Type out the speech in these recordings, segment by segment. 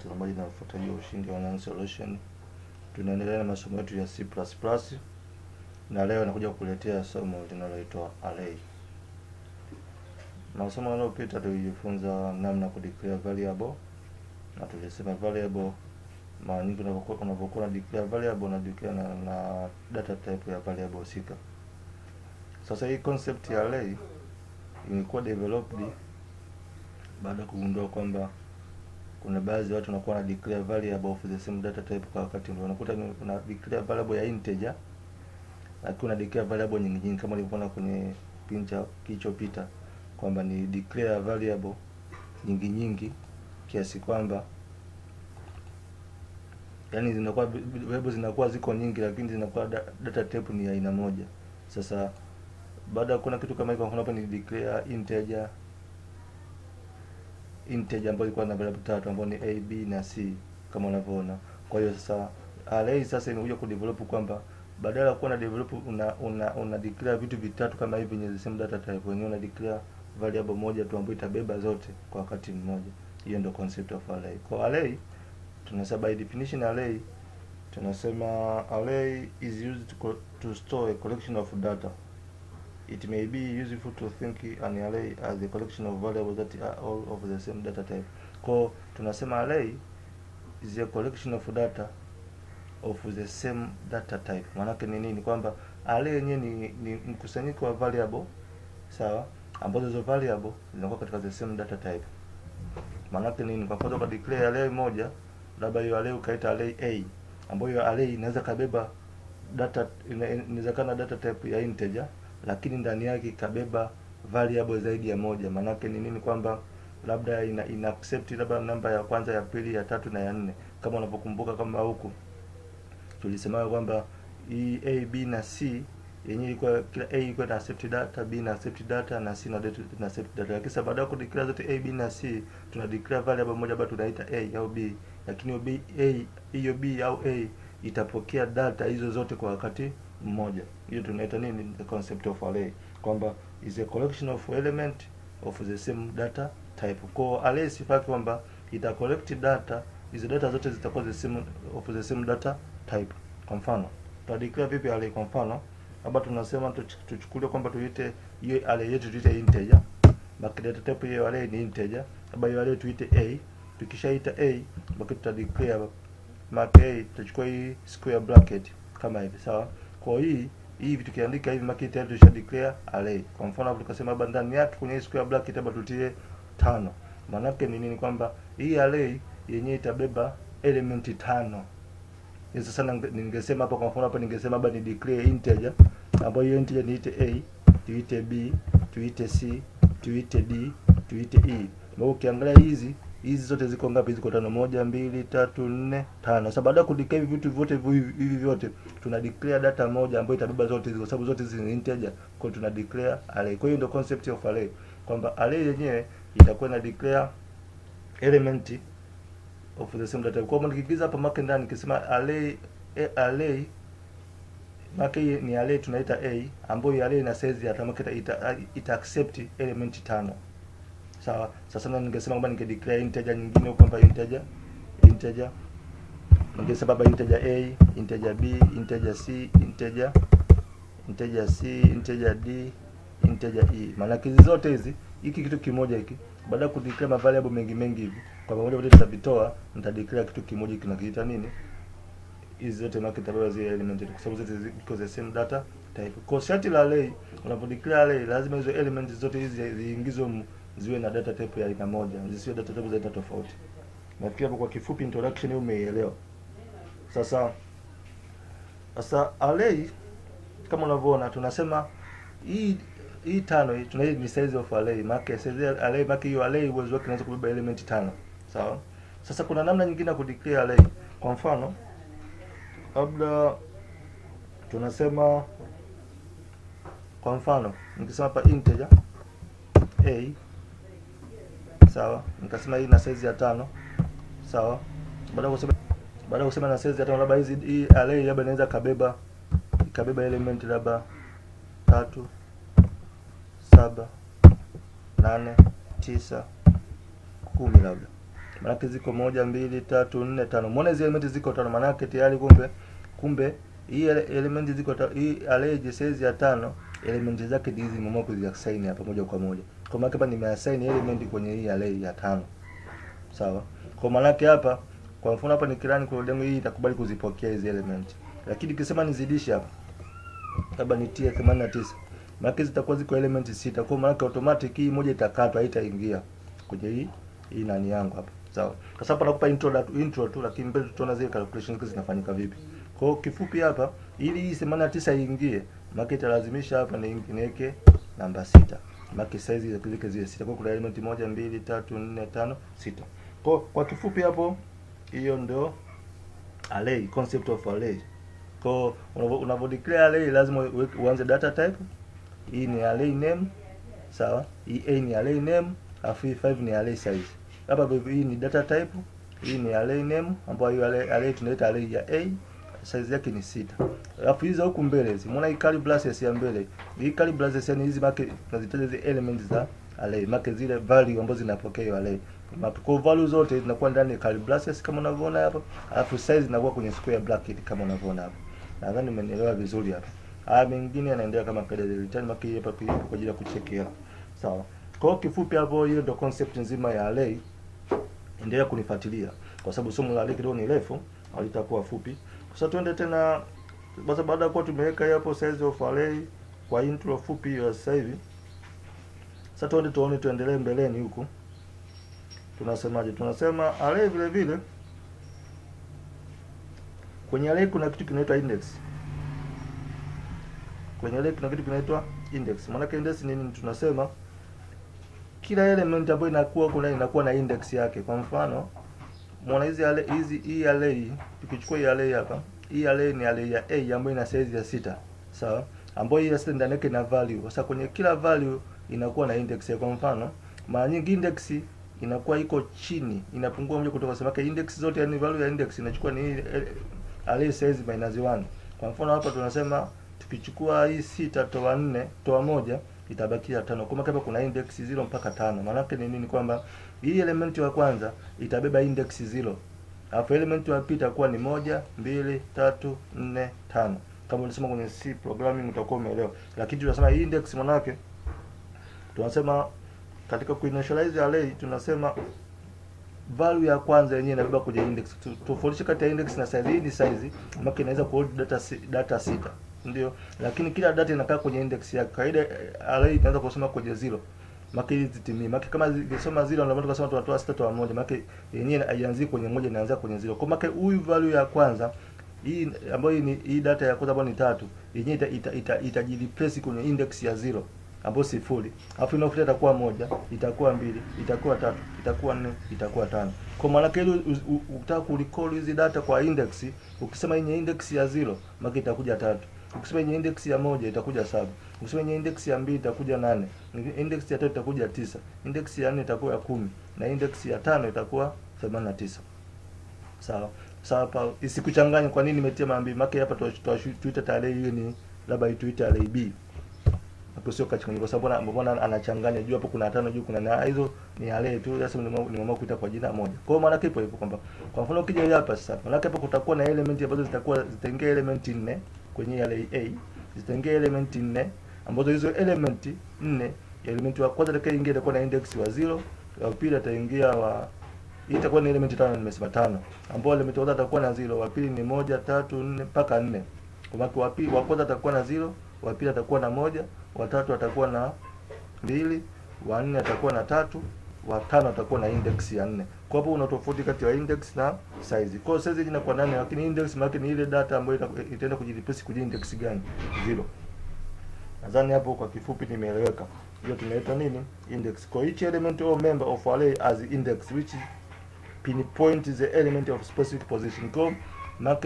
mtazamaji na mfuatiliaji wa Ushindi Online Solution. Tunaendelea na masomo yetu ya C++, na leo nakuja kukuletea somo linaloitwa array. Masomo yaliyopita tulijifunza namna kudeclare variable, na tulisema variable mara nyingi unapokuwa na declare variable na declare na data type ya variable husika. Sasa hii concept ya array imekuwa developed baada ya kugundua kwamba kuna baadhi ya watu wanakuwa na declare variable of the same data type kwa wakati mmoja. Unakuta kuna declare variable ya integer, lakini una declare variable nyingine kama ulivyoona kwenye pincha kilichopita kwamba ni declare variable nyingi kiasi kwamba yani zinakuwa variable zinakuwa ziko nyingi, lakini zinakuwa data type ni aina moja. Sasa baada ya kuona kitu kama hivyo, hapa ni declare integer ambayo ilikuwa na variable tatu ambayo ni a, b na c kama unavyoona. Kwa hiyo sasa array sasa imekuja kudevelop kwamba badala ya kuwa na develop una declare vitu vitatu kama hivi yenye same data type, wenyewe una declare variable moja tu ambayo itabeba zote kwa wakati mmoja. Hiyo ndio concept of array. Kwa array tunasema by definition tunasema array is used to store a collection of data. It may be useful to think an array as a collection of variables that are all of the same data type. Kwa tunasema array is a collection of data of the same data type. Maana yake ni nini? Kwamba array yenyewe ni mkusanyiko wa variable, sawa, ambazo hizo variable zinakuwa katika the same data type. Maana yake nini? Kwa mfano, kwa declare array moja, labda hiyo array ukaita array A, ambayo hiyo array inaweza kabeba data, inaweza kana data type ya integer, lakini ndani yake ikabeba variable zaidi ya moja. Maana yake ni nini? Kwamba labda ina accept labda namba ya kwanza, ya pili, ya tatu na ya nne. Kama unapokumbuka kama huku tulisema kwamba hii a, b na c yenyewe ilikuwa kila a ilikuwa na accept data, b na accept data na c na accept data. Lakini sasa baada ya kudeclare zote a, b na c, tuna declare variable moja ambayo tunaita a au b, lakini hiyo b au a itapokea data hizo zote kwa wakati mmoja. Hiyo tunaita nini? The concept of array, kwamba is a collection of element of the same data type. Kwa array sifa kwamba ita collect data, hizo data zote zitakuwa the same of the same data type. Kwa mfano tuta declare vipi array? Kwa mfano hapa tunasema tuchukulie kwamba tuite hiyo array yetu tuite integer, baki data type hiyo array ni integer, hapa hiyo array tuite a. Tukishaita a, baki tuta declare mark a, tutachukua hii square bracket kama hivi, sawa. Kwa hivi tukiandika hivi mark tayari tusha declare array. Kwa mfano hapo tukasema hapa ndani yake kwenye hii square bracket hapa tutie 5. Maana yake ni nini? Kwamba hii array yenyewe itabeba element 5. Sasa sana ningesema hapa, kwa mfano hapa ningesema hapa ni declare integer, ambayo hiyo integer niite a, tuite b, tuite c, tuite d, tuite e. Na ukiangalia hizi zote ziko ngapi? Ziko 5, 1 2 3 4 5. Sasa baada ya kudeclare vitu vyote hivi vyote, tuna declare data moja ambayo itabeba zote hizo, kwa sababu zote hizi ni integer. Kwa tuna declare array. Kwa hiyo ndio concept of array, kwamba array yenyewe itakuwa na declare element of the same data. Kwa maana nikiingiza hapa mark ndani nikisema array mark ni array tunaita a, ambayo array ina size ya mark ita accept element 5. Sawa. Sasa na ningesema kwamba declare integer nyingine kwamba integer ningesema baba integer a, integer b, integer c, integer c, integer d, integer e. Maana hizi zote hizi hiki kitu kimoja hiki, baada ya kudeclare variable mengi hivi, kwa pamoja wote tutavitoa, nitadeclare kitu kimoja kinakiita nini? Hizi zote mark itabeba zile element, kwa sababu zote ziko the same data type. Kwa sharti la array, unapodeclare array lazima hizo elements zote hizi ziingizwe ziwe na data type ya aina moja, zisiwe data type za aina tofauti. Nafikiri hapo kwa kifupi introduction hiyo umeelewa. Sasa array kama unavyoona tunasema hii 5 hii tunaita ni size of array. Maana size array, maana hiyo array uwezo wake unaweza kubeba element 5, sawa. Sasa kuna namna nyingine ya kudeclare array. Kwa mfano labda tunasema, kwa mfano nikisema hapa integer a, sawa, nikasema hii na size ya 5, sawa. Baada ya kusema na size ya 5, labda hii array labda inaweza kabeba element labda 3, 7, 8, 9, 10 labda. maana yake ziko 1 2 3 4 5. Muone hizo element ziko 5, maana yake tayari kumbe hii element ziko hii array size ya 5, element zake hizi nimeamua kuziassign hapa moja kwa moja. Kwa maana hapa nimeassign element kwenye hii array ya 5. Sawa? Kwa maana yake hapa kwa mfano hapa nikirani kwa demo hii itakubali kuzipokea hizi element. Lakini nikisema nizidishe hapa labda nitie 89, maana zitakuwa ziko element 6. Kwa maana automatic hii moja itakatwa, haitaingia kwenye hii nani yangu hapa. Sawa? Kwa sababu nakupa intro tu, lakini mbele tutaona zile calculations zinafanyika vipi. Kwa hiyo kifupi hapa, ili hii 89 iingie, maana italazimisha hapa niweke namba 6. Maana size zile 6. Kwa kuna element 1 2 3 4 5 6. Kwa kifupi hapo hiyo ndio array, concept of array. Kwa unavyo declare array lazima uanze data type. Hii ni array name, sawa? Hii A ni array name, afu 5 ni array size. Hapa hii ni data type, hii ni array name ambayo hiyo array tunaita array ya A, size yake ni 6. Alafu hizo huku mbele hizi, umeona hii curly braces ya mbele. Hii curly braces yani hizi mark tunazitaja hizi elements za array, mark zile value ambazo zinapokea hiyo array. Kwa value zote zinakuwa ndani ya curly braces kama unavyoona hapa, alafu size inakuwa kwenye square bracket kama unavyoona hapa. Nadhani umenielewa vizuri hapa. Haya mengine yanaendelea kama kawaida, return mark hii hapa kwa ajili ya kucheck hapa. Sawa. Kwa kifupi hapo hiyo ndio concept nzima ya array. Endelea kunifuatilia kwa sababu somo la array kidogo ni refu, halitakuwa fupi. Sasa tuende tena basi baada ya kuwa tumeweka hapo size of array kwa intro fupi ya sasa hivi. Sasa tuendelee mbeleni huko. Tunasemaje? Tunasema array vile vile kwenye array kuna kitu kinaitwa index. Kwenye array kuna kitu kinaitwa index. Maana index nini? Tunasema kila element ambayo inakuwa na index yake. Kwa mfano, muona hii array, tukichukua hii array hapa, hii array ni array ya A ambayo ina size ya 6. Sawa? Ambayo hii ya ndani yake ina value. Sasa kwenye kila value inakuwa na index yake. Kwa mfano, mara nyingi index inakuwa iko chini, inapungua moja kutoka sababu index zote, yani value ya index inachukua ni array size -1. Kwa mfano hapa tunasema tukichukua hii 6 toa 4 toa 1 itabakia 5. Kwa maana kuna index 0 mpaka 5. Maana yake ni nini? Kwamba hii element ya kwanza itabeba index 0. Alafu element ya pili itakuwa ni 1 2 3 4 5. Kama ulisema kwenye C programming utakuwa umeelewa. Lakini tunasema hii index maana yake tunasema katika kuinitialize array tunasema value ya kwanza yenyewe inabeba kwenye index. Tofautisha kati ya index na size. Hii ni size ambayo inaweza kuhold data 6. Ndio, lakini kila data inakaa kwenye index yake. Kaida array inaanza kusoma kwenye 0. Maki hizi zitimie. Maki kama ingesoma 0 ndio tunasema tunatoa 6 toa 1. Maki yenyewe haianzi kwenye 1, inaanza kwenye 0. Kwa maki huyu value ya kwanza hii ambayo ni hii data ya kwanza ambayo ni 3, yenyewe itajireplace kwenye index ya 0 ambayo si full. Alafu inafuata itakuwa 1, itakuwa 2, itakuwa 3, itakuwa 4, itakuwa 5. Kwa maana ile ukitaka kurecall hizi data kwa index, ukisema yenye index ya 0, maki itakuja 3. Ukisema yenye index ya 1 itakuja 7. Ukisema yenye index ya 2 itakuja 8. Index ya 3 itakuja 9. Index ya 4 itakuwa 10 na index ya 5 itakuwa 89. Sawa. Sawa hapa isikuchanganye. Kwa nini nimetia mara mbili? Maki hapa tuita tarehe hiyo ni labda tuita array B. Hapo sio kachanganya kwa sababu mbona anachanganya juu hapo kuna 5 juu kuna na hizo ni array tu. Sasa nimeamua kuita kwa jina moja. Kwa hiyo maana yake ipo kwamba kwa mfano ukija hapa sasa, maana yake hapo kutakuwa na element ambazo zitaingia element 4 kwenye array A, zitaingia element 4 ambazo hizo element 4, element wa kwanza itakayoingia itakuwa na index wa 0, wa pili itaingia wa itakuwa ni element 5, nimesema 5, ambapo element wa kwanza itakuwa na 0, wa pili ni 1 3 4 mpaka 4. Kwa maana wa kwanza atakuwa na 0, wa pili atakuwa na 1, wa tatu atakuwa na 2, wa 4 atakuwa na 3, wa 5 atakuwa na index ya 4. Kwa hapo una tofauti kati ya index na size. Kwa hiyo size inakuwa 8, lakini index maana ni ile data ambayo itaenda kujireplace kwenye index gani? 0. Nadhani hapo kwa kifupi nimeeleweka. Hiyo tunaita nini? Index. Kwa each element or member of array as index which pinpoint the element of specific position. Kwa maana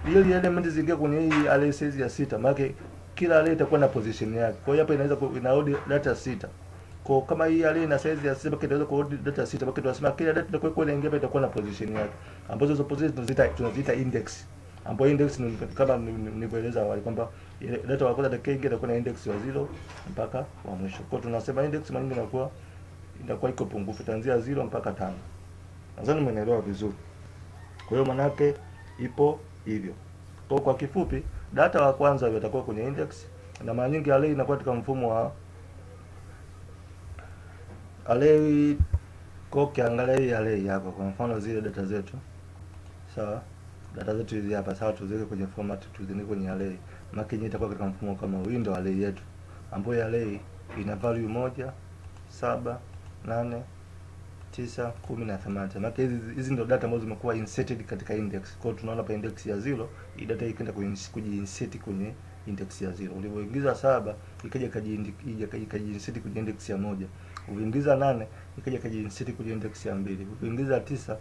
ile element zingia kwenye hii array size ya 6, maana kila array itakuwa na position yake. Kwa hiyo hapa inaweza inahold data 6. Kwa kama hii array ina size ya 6, inaweza kuhold data 6, baki tunasema kila data itakuwa inaingia itakuwa na position yake. Ambazo hizo position tunaziita index. Ambapo index ni kama nilivyoeleza awali kwamba data wa kwanza itakayoingia itakuwa na index wa 0 mpaka wa mwisho. Kwa tunasema index maana inakuwa iko pungufu, itaanzia 0 mpaka 5. Nadhani umeelewa vizuri. Kwa hiyo manake ipo hivyo. Kwa kifupi, data wa kwanza itakuwa kwenye index, na mara nyingi array inakuwa katika mfumo wa array. Kwa ukiangalia hii array hapa, kwa mfano zile data zetu, sawa, data zetu hizi hapa, sawa, tuziweke kwenye format, tuziweke kwenye array. Maana yenyewe itakuwa katika mfumo kama huu. Ndio array yetu, ambayo array ina value 1, 7, 8, 9, 10 na 8. Maana hizi ndio data ambazo zimekuwa inserted katika index. Kwa hiyo tunaona hapa index ya 0, hii data ikaenda kujiinsert kwenye index ya 0. Ulivyoingiza 7 ikaja kajiinsert kwenye index ya 1. Uliingiza 8 ikaja kajiinsert kwenye index ya 2. Uliingiza 9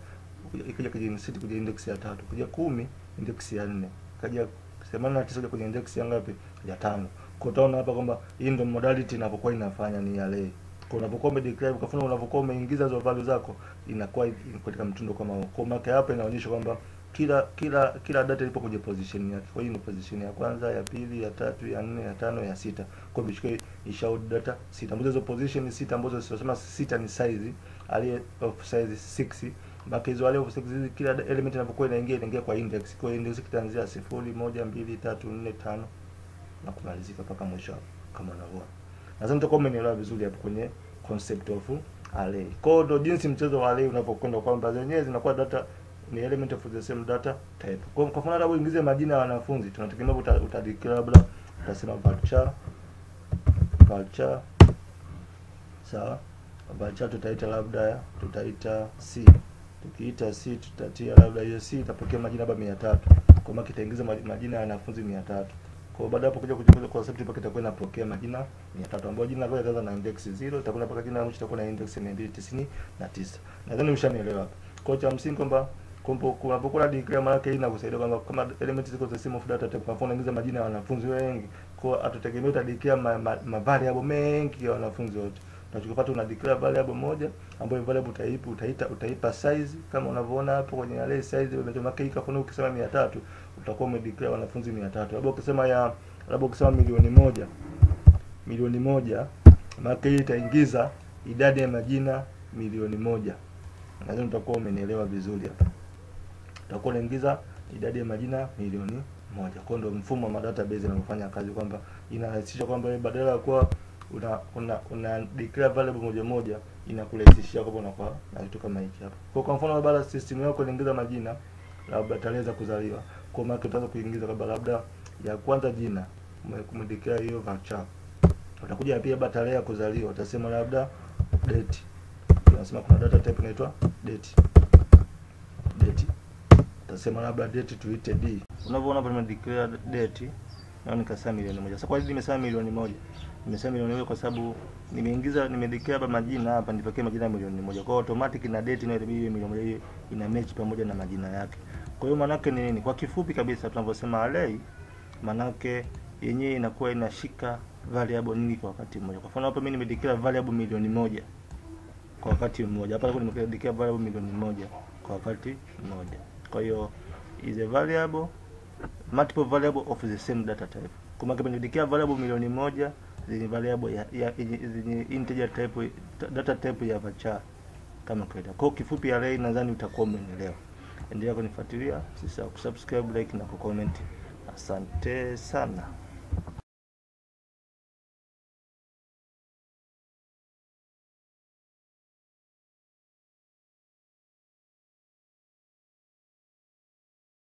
ikaja kajiinsert kwenye index ya 3. Kuja 10 index ya 4. Kaja 89 kwenye index ya ngapi? Ya 5. Kwa utaona hapa kwamba hii ndio modality inapokuwa inafanya ni array. Kwa unapokuwa umedeclare, kwa mfano unapokuwa umeingiza hizo value zako, inakuwa katika mtindo kama huo. Kwa maana hapa inaonyesha kwamba kila data ipo kwenye position yake. Kwa hiyo ni position ya kwanza, ya pili, ya tatu, ya nne, ya tano, ya sita. Kwa hiyo bishike ishow data sita. Ambazo hizo position sita ambazo tunasema sita ni size, array of size 6. Baki hizo array of 6 hizi, kila element inapokuwa inaingia kwa index. Kwa hiyo index itaanzia 0, 1, 2, 3, 4, 5 na kumalizika mpaka mwisho kama unavyoona. Nadhani tutakuwa umenielewa vizuri hapo kwenye concept of array. Kwa hiyo ndio jinsi mchezo wa array unapokwenda, kwamba zenyewe zinakuwa data ni element of the same data type. Kwa mfano labda uingize majina ya wanafunzi, tunategemea utadeclare labda utasema varchar, sawa, varchar tutaita C. Tukiita C tutatia labda hiyo C itapokea majina labda 300. Kwa maana kitaingiza majina ya wanafunzi 300. Kwa baada hapo kuja kujifunza concept mpaka itakuwa inapokea majina 300, ambapo jina lako litaanza na index 0, itakuwa mpaka jina la mwisho itakuwa na index 299. Nadhani umeshanielewa. Kwa cha msingi kwamba unapokuwa declare, maana yake inakusaidia kwamba kama elements ziko the same of data type, kwa mfano unaingiza majina ya wanafunzi wengi, kwa atutegemea utadeclare ma variable mengi ya wanafunzi wote. Tunachokipata una declare variable moja, ambayo variable utaipa size kama unavyoona hapo kwenye array size. Unachomaka hii kafunu, ukisema 300 utakuwa umedeclare wanafunzi 300. Labda ukisema milioni moja, maana hii itaingiza idadi ya majina milioni 1. Nadhani utakuwa umenielewa vizuri hapa. Utakuwa unaingiza idadi ya majina milioni 1. Kwa ndio mfumo wa database unafanya kazi, kwamba inarahisisha kwamba badala ya kuwa una declare variable moja inakurahisishia kwamba unakuwa na kitu kama hiki hapa. Kwa mfano baada system yako inaingiza majina labda tarehe za kuzaliwa, kwa maana utaanza kuingiza labda ya kwanza jina umedeclare hiyo varchar. Utakuja pia baada tarehe ya kuzaliwa utasema labda date. Tunasema kuna data type inaitwa date. Utasema labda date tuite D. Unavyoona hapa nimedeclare date na nikasema milioni 1. Sasa kwa nini nimesema milioni 1? Nimesema milioni 1 kwa sababu nimedeclare hapa majina hapa nipokee majina milioni 1. Kwa hiyo automatic na date na ile milioni 1 ina match pamoja na majina yake. Kwa hiyo maana yake ni nini? Kwa kifupi kabisa tunavyosema array, maana yake yenyewe inakuwa inashika variable nyingi kwa wakati mmoja. Kwa mfano hapa mimi nimedeclare variable milioni 1 kwa wakati mmoja. Hapa nimedeclare variable milioni 1 kwa wakati mmoja. Kwa hiyo is a variable, multiple variable of the same data type. Kama nimedeclare variable milioni 1 zenye variable zenye integer type, data type ya varchar kama kawaida. Kwa kifupi array, nadhani utakuwa umeelewa. Endelea kunifuatilia, usisahau kusubscribe, like na kucomment. Asante sana.